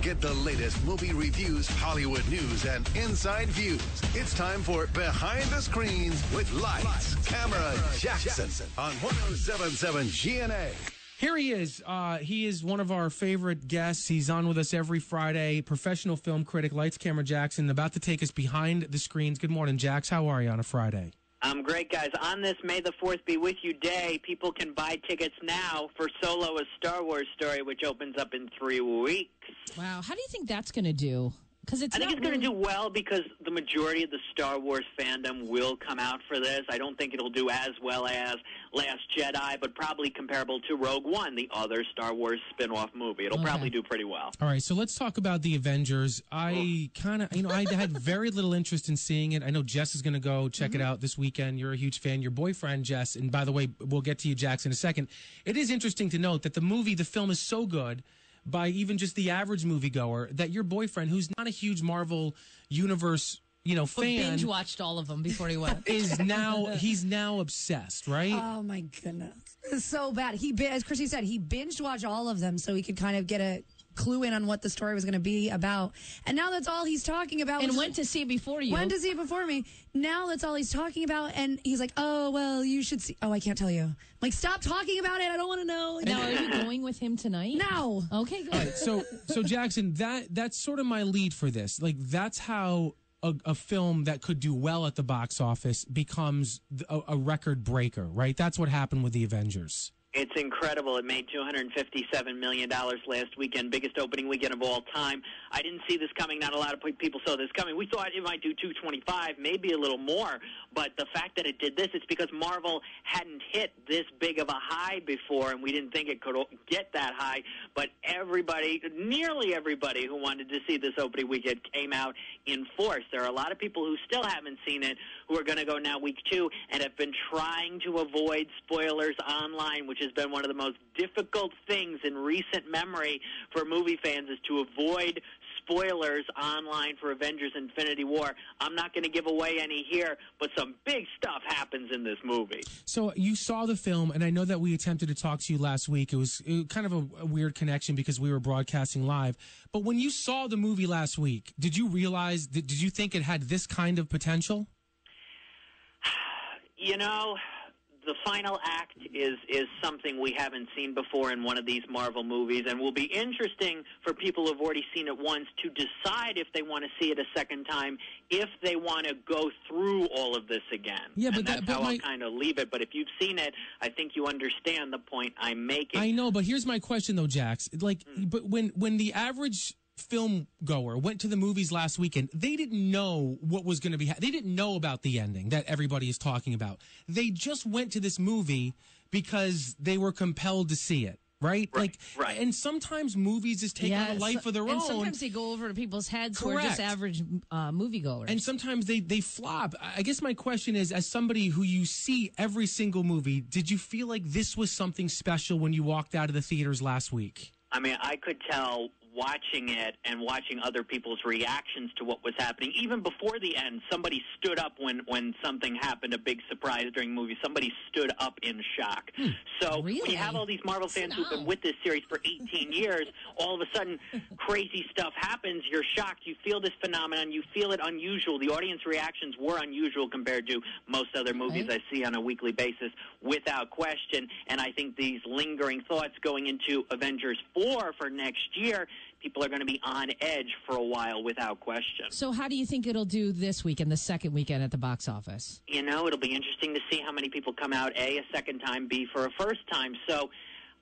Get the latest movie reviews, Hollywood news, and inside views. It's time for Behind the Screens with Lights, Camera, Jackson on 107.7 GNA. Here he is. He is one of our favorite guests. He's on with us every Friday. Professional film critic, Lights, Camera, Jackson, about to take us behind the screens. Good morning, Jax. How are you on a Friday? I'm great, guys. On this May the 4th Be With You Day, people can buy tickets now for Solo, a Star Wars story, which opens up in 3 weeks. Wow. How do you think that's going to do? I think it's going to do well because the majority of the Star Wars fandom will come out for this. I don't think it'll do as well as Last Jedi, but probably comparable to Rogue One, the other Star Wars spin-off movie. It'll probably do pretty well. All right, so let's talk about the Avengers. I had very little interest in seeing it. I know Jess is going to go check it out this weekend. You're a huge fan. Your boyfriend, Jess, and by the way, we'll get to you, Jax, in a second. It is interesting to note that the film is so good by even just the average moviegoer that your boyfriend, who's not a huge Marvel Universe, fan, binge watched all of them before he went, he's now obsessed, right? Oh my goodness, it's so bad. As Chrissy said, he binged watched all of them so he could kind of get a clue in on what the story was going to be about. And now that's all he's talking about. And went to see it before you. Went to see it before me. Now that's all he's talking about. And he's like, oh, well, you should see. Oh, I can't tell you. I'm like, stop talking about it. I don't want to know. Now, are you going with him tonight? No. Okay, good. All right, so Jackson, that's sort of my lead for this. Like, that's how a film that could do well at the box office becomes a record breaker, right? That's what happened with the Avengers. It's incredible. It made $257 million last weekend, biggest opening weekend of all time. I didn't see this coming. Not a lot of people saw this coming. We thought it might do 225, maybe a little more. But the fact that it did this, it's because Marvel hadn't hit this big of a high before, and we didn't think it could get that high. But nearly everybody who wanted to see this opening weekend came out in force. There are a lot of people who still haven't seen it who are going to go now week 2 and have been trying to avoid spoilers online, which has been one of the most difficult things in recent memory for movie fans, is to avoid spoilers online for Avengers Infinity War. I'm not going to give away any here, but some big stuff happens in this movie. So you saw the film, and I know that we attempted to talk to you last week. It was kind of a weird connection because we were broadcasting live. But when you saw the movie last week, did you realize, did you think it had this kind of potential? The final act is something we haven't seen before in one of these Marvel movies, and will be interesting for people who've already seen it once to decide if they want to see it a second time, if they want to go through all of this again. Yeah, but that's how I'll kind of leave it. But if you've seen it, I think you understand the point I'm making. I know, but here's my question, though, Jax. But when the average film goer went to the movies last weekend, they didn't know what was going to be. They didn't know about the ending that everybody is talking about. They just went to this movie because they were compelled to see it. Right? Right. And sometimes movies just take on a life of their own. And sometimes they go over to people's heads who are just average moviegoers. And sometimes they flop. I guess my question is, as somebody who you see every single movie, did you feel like this was something special when you walked out of the theaters last week? I mean, I could tell watching it and watching other people's reactions to what was happening. Even before the end, somebody stood up when something happened, a big surprise during the movie. Somebody stood up in shock. So really? When you have all these Marvel fans who've been with this series for 18 years, all of a sudden crazy stuff happens, you're shocked. You feel this phenomenon. You feel it unusual. The audience reactions were unusual compared to most other movies I see on a weekly basis, without question. And I think these lingering thoughts going into Avengers 4 for next year, people are going to be on edge for a while, without question. So how do you think it'll do this weekend, the second weekend at the box office? It'll be interesting to see how many people come out, A, a second time, B, for a first time. So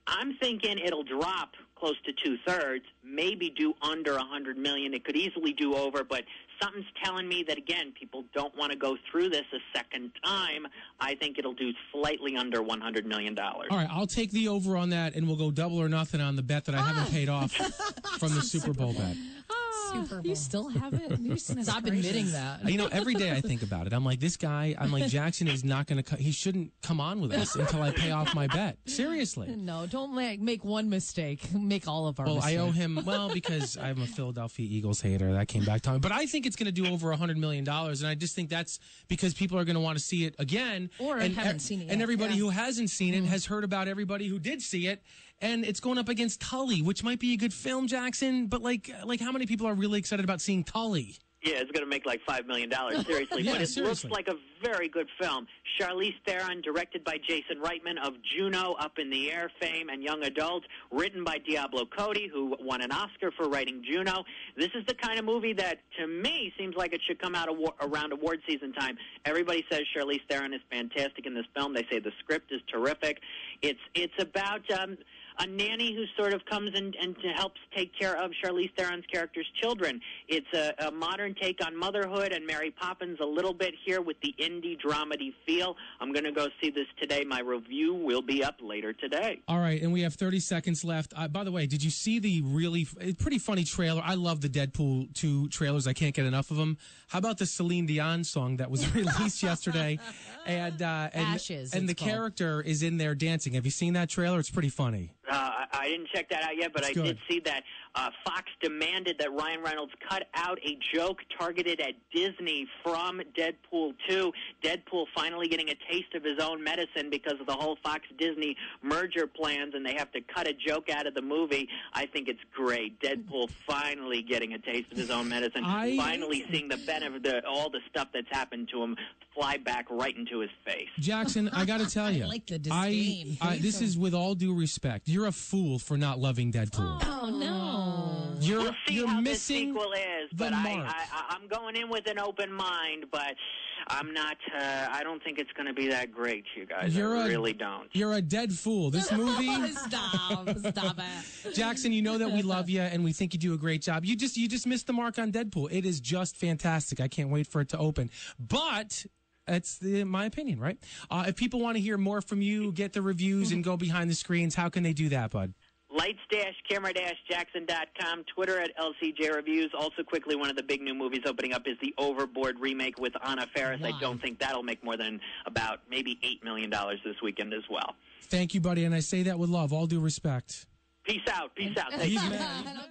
I'm thinking it'll drop close to 2/3, maybe do under $100 million. It could easily do over, but something's telling me that, again, people don't want to go through this a second time. I think it'll do slightly under $100 million. All right, I'll take the over on that, and we'll go double or nothing on the bet that I haven't paid off from the Super Bowl bet. Super Bowl. You still haven't? Stop admitting that. Every day I think about it. I'm like, this guy, Jackson is not going to, he shouldn't come on with us until I pay off my bet. Seriously. No, don't make one mistake. Make all of our mistakes. I owe him, because I'm a Philadelphia Eagles hater. That came back to me. But I think it's going to do over $100 million, and I just think that's because people are going to want to see it again. Or haven't seen it yet. And everybody who hasn't seen it has heard about everybody who did see it. and it's going up against Tully, which might be a good film, Jackson. But like how many people are really excited about seeing Tully? Yeah, it's going to make like $5 million, seriously. Yeah, but it seriously. looks like a very good film. Charlize Theron, directed by Jason Reitman of Juno, Up in the Air fame, and Young Adult, written by Diablo Cody, who won an Oscar for writing Juno. This is the kind of movie that, to me, seems like it should come out around award season time. Everybody says Charlize Theron is fantastic in this film. They say the script is terrific. It's about a nanny who sort of comes and helps take care of Charlize Theron's character's children. It's a modern take on motherhood and Mary Poppins a little bit here with the indie dramedy feel. I'm going to go see this today. My review will be up later today. All right, and we have 30 seconds left. By the way, did you see the really pretty funny trailer? I love the Deadpool 2 trailers. I can't get enough of them. How about the Celine Dion song that was released yesterday? And Ashes, and the character is in there dancing. Have you seen that trailer? It's pretty funny. I didn't check that out yet, but I did see that Fox demanded that Ryan Reynolds cut out a joke targeted at Disney from Deadpool 2. Deadpool finally getting a taste of his own medicine because of the whole Fox-Disney merger plans, and they have to cut a joke out of the movie. I think it's great. Deadpool finally getting a taste of his own medicine, finally seeing the benefit of all the stuff that's happened to him fly back right into his face. Jackson, I got to tell you, I like the disdain. This is with all due respect. You're a fool for not loving Deadpool. Oh, no. We'll see you're how missing this sequel is, the but mark. I'm going in with an open mind, but I'm not. I don't think it's going to be that great, you guys. I really don't. You're a dead fool. This movie. Stop it. Jackson, you know that we love you and we think you do a great job. You just missed the mark on Deadpool. It is just fantastic. I can't wait for it to open. But that's my opinion, right? If people want to hear more from you, get the reviews, and go behind the screens, how can they do that, bud? Lights-camera-jackson.com, Twitter at LCJ Reviews. Also, quickly, one of the big new movies opening up is the Overboard remake with Anna Faris. Wow. I don't think that'll make more than about maybe $8 million this weekend as well. Thank you, buddy, and I say that with love, all due respect. Peace out. Peace out. He's mad.